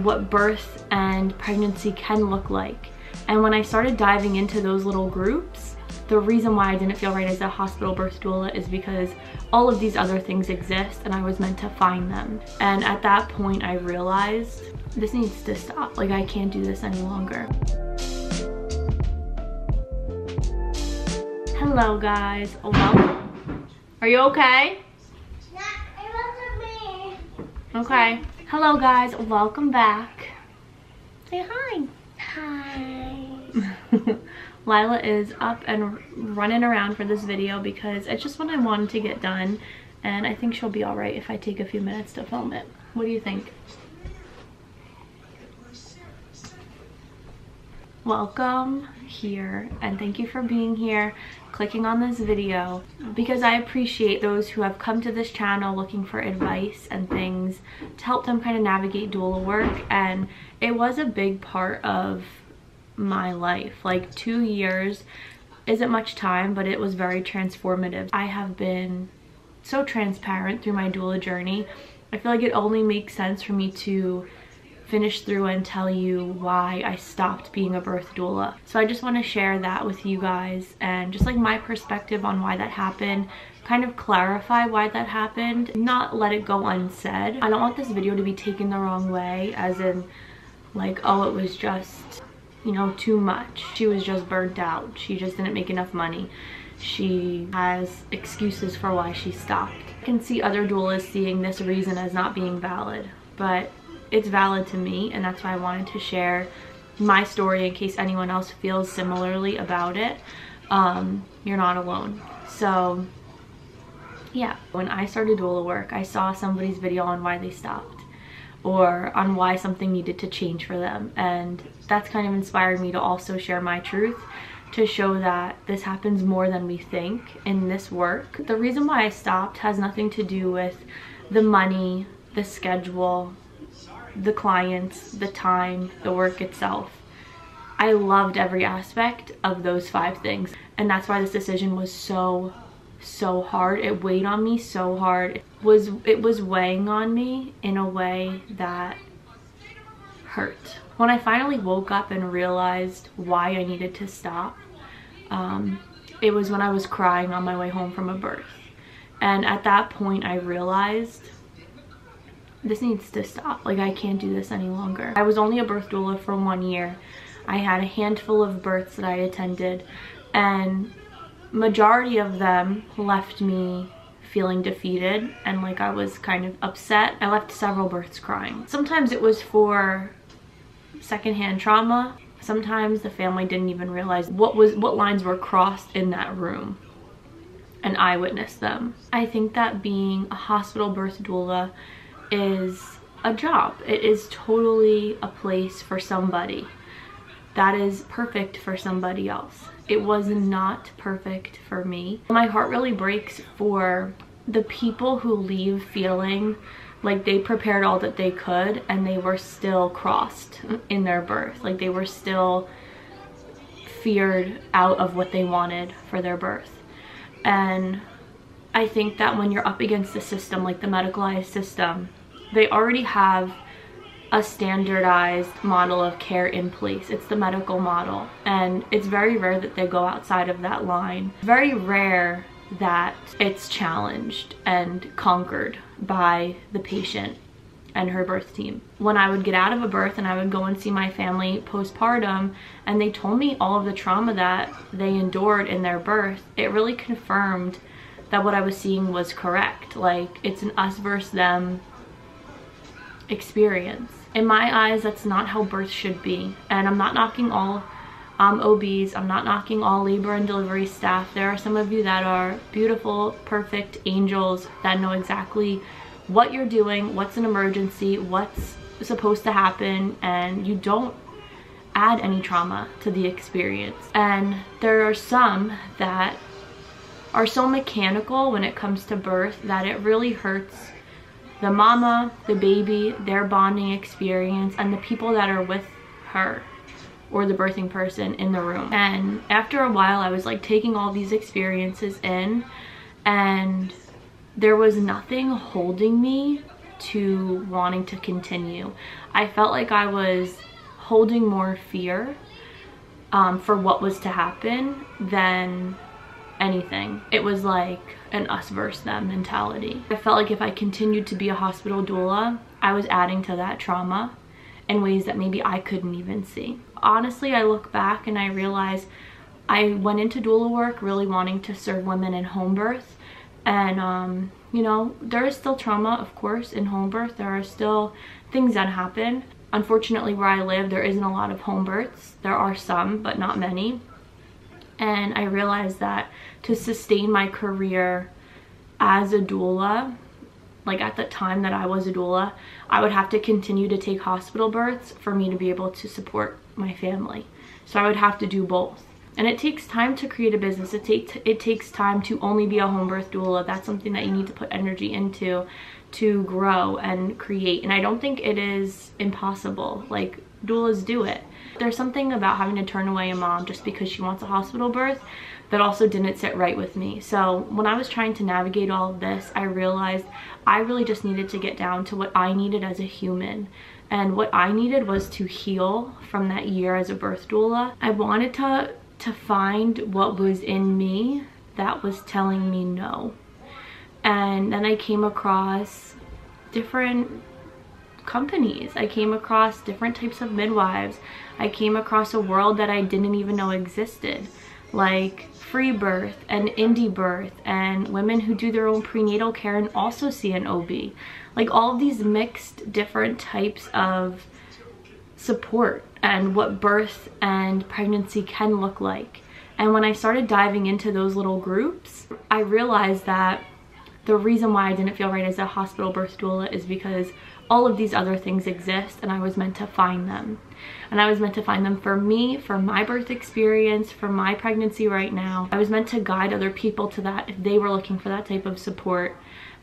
what birth and pregnancy can look like. And when I started diving into those little groups, the reason why I didn't feel right as a hospital birth doula is because all of these other things exist and I was meant to find them. And at that point I realized this needs to stop. Like, I can't do this any longer. Hello guys, welcome. Are you okay? No, it wasn't me. Okay. Hello guys, welcome back. Say hi. Hi. Lila is up and running around for this video because it's just what I wanted to get done, and I think she'll be alright if I take a few minutes to film it. What do you think? Welcome here, and thank you for being here, clicking on this video, because I appreciate those who have come to this channel looking for advice and things to help them kind of navigate doula work. And it was a big part of my life. Like, 2 years isn't much time, but it was very transformative. I have been so transparent through my doula journey. I feel like it only makes sense for me to finish through and tell you why I stopped being a birth doula. So I just want to share that with you guys, and just like my perspective on why that happened, kind of clarify why that happened, not let it go unsaid. I don't want this video to be taken the wrong way, as in like, oh, it was just, you know, too much. She was just burnt out. She just didn't make enough money. She has excuses for why she stopped. I can see other doulas seeing this reason as not being valid, but it's valid to me, and that's why I wanted to share my story in case anyone else feels similarly about it. You're not alone. So yeah, when I started doula work, I saw somebody's video on why they stopped, or on why something needed to change for them, and that's kind of inspired me to also share my truth, to show that this happens more than we think in this work. The reason why I stopped has nothing to do with the money, the schedule, the clients, the time, the work itself. I loved every aspect of those 5 things, and that's why this decision was so hard. It weighed on me so hard. It was weighing on me in a way that hurt. When I finally woke up and realized why I needed to stop, it was when I was crying on my way home from a birth. And at that point I realized this needs to stop. Like, I can't do this any longer. I was only a birth doula for 1 year. I had a handful of births that I attended, and majority of them left me feeling defeated and like I was kind of upset. I left several births crying. Sometimes it was for secondhand trauma. Sometimes the family didn't even realize what lines were crossed in that room, and I witnessed them. I think that being a hospital birth doula is a job. It is totally a place for somebody that is perfect for somebody else. It was not perfect for me. My heart really breaks for the people who leave feeling like they prepared all that they could and they were still crossed in their birth. Like, they were still feared out of what they wanted for their birth. And I think that when you're up against the system, like the medicalized system, they already have a standardized model of care in place. It's the medical model, and it's very rare that they go outside of that line. Very rare that it's challenged and conquered by the patient and her birth team. When I would get out of a birth and I would go and see my family postpartum, and they told me all of the trauma that they endured in their birth, it really confirmed that what I was seeing was correct. Like, it's an us versus them experience. In my eyes, that's not how birth should be. And I'm not knocking all OBs, I'm not knocking all labor and delivery staff. There are some of you that are beautiful, perfect angels that know exactly what you're doing, what's an emergency, what's supposed to happen, and you don't add any trauma to the experience. And there are some that are so mechanical when it comes to birth that it really hurts the mama, the baby, their bonding experience, and the people that are with her or the birthing person in the room. And after a while, I was like taking all these experiences in, and there was nothing holding me to wanting to continue. I felt like I was holding more fear for what was to happen than anything. It was like an us versus them mentality. I felt like if I continued to be a hospital doula, I was adding to that trauma in ways that maybe I couldn't even see. Honestly, I look back and I realize I went into doula work really wanting to serve women in home birth, and you know, there is still trauma, of course, in home birth. There are still things that happen. Unfortunately, where I live, there isn't a lot of home births. There are some, but not many. And I realized that to sustain my career as a doula, like at the time that I was a doula, I would have to continue to take hospital births for me to be able to support my family. So I would have to do both. And it takes time to create a business. It takes time to only be a home birth doula. That's something that you need to put energy into to grow and create. And I don't think it is impossible. Like, doulas do it. There's something about having to turn away a mom just because she wants a hospital birth that also didn't sit right with me. So when I was trying to navigate all of this, I realized I really just needed to get down to what I needed as a human. And what I needed was to heal from that year as a birth doula. I wanted to find what was in me that was telling me no. And then I came across different companies. I came across different types of midwives. I came across a world that I didn't even know existed, like free birth and indie birth and women who do their own prenatal care and also see an OB. Like all of these mixed different types of support and what birth and pregnancy can look like. And when I started diving into those little groups, I realized that the reason why I didn't feel right as a hospital birth doula is because all of these other things exist and I was meant to find them. And I was meant to find them for me, for my birth experience, for my pregnancy right now. I was meant to guide other people to that if they were looking for that type of support.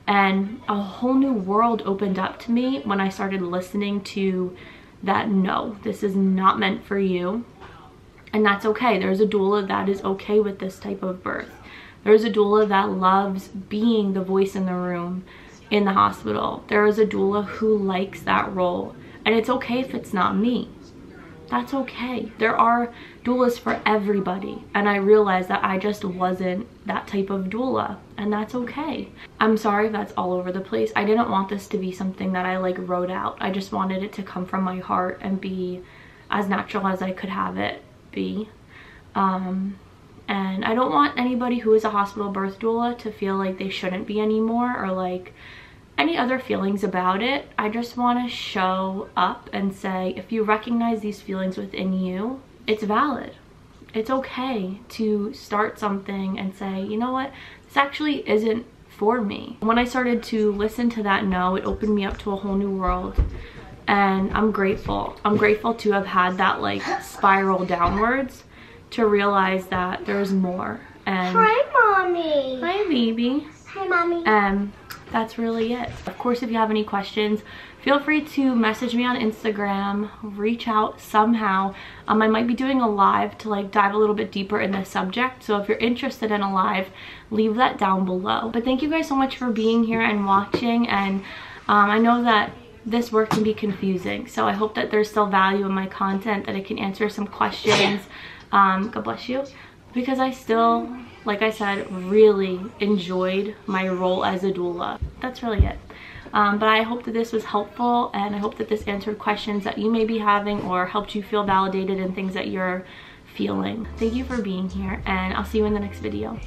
And a whole new world opened up to me when I started listening to that no, this is not meant for you. And that's okay. There's a doula that is okay with this type of birth. There's a doula that loves being the voice in the room in the hospital. There is a doula who likes that role. And it's okay if it's not me. That's okay. There are doulas for everybody. And I realized that I just wasn't that type of doula. And that's okay. I'm sorry if that's all over the place. I didn't want this to be something that I like wrote out. I just wanted it to come from my heart and be as natural as I could have it be. And I don't want anybody who is a hospital birth doula to feel like they shouldn't be anymore or like any other feelings about it. I just want to show up and say, if you recognize these feelings within you, it's valid. It's okay to start something and say, you know what, this actually isn't for me. When I started to listen to that no, it opened me up to a whole new world. And I'm grateful. I'm grateful to have had that like spiral downwards to realize that there's more. And Hi, Mommy. hi, baby. Hi, Mommy. That's really it. Of course, if you have any questions, feel free to message me on Instagram, reach out somehow. I might be doing a live to like dive a little bit deeper in this subject. So if you're interested in a live, leave that down below. But thank you guys so much for being here and watching. And I know that this work can be confusing. So I hope that there's still value in my content, that it can answer some questions. God bless you. Because I still, like I said, really enjoyed my role as a doula. That's really it. But I hope that this was helpful, and I hope that this answered questions that you may be having or helped you feel validated in things that you're feeling. Thank you for being here, and I'll see you in the next video.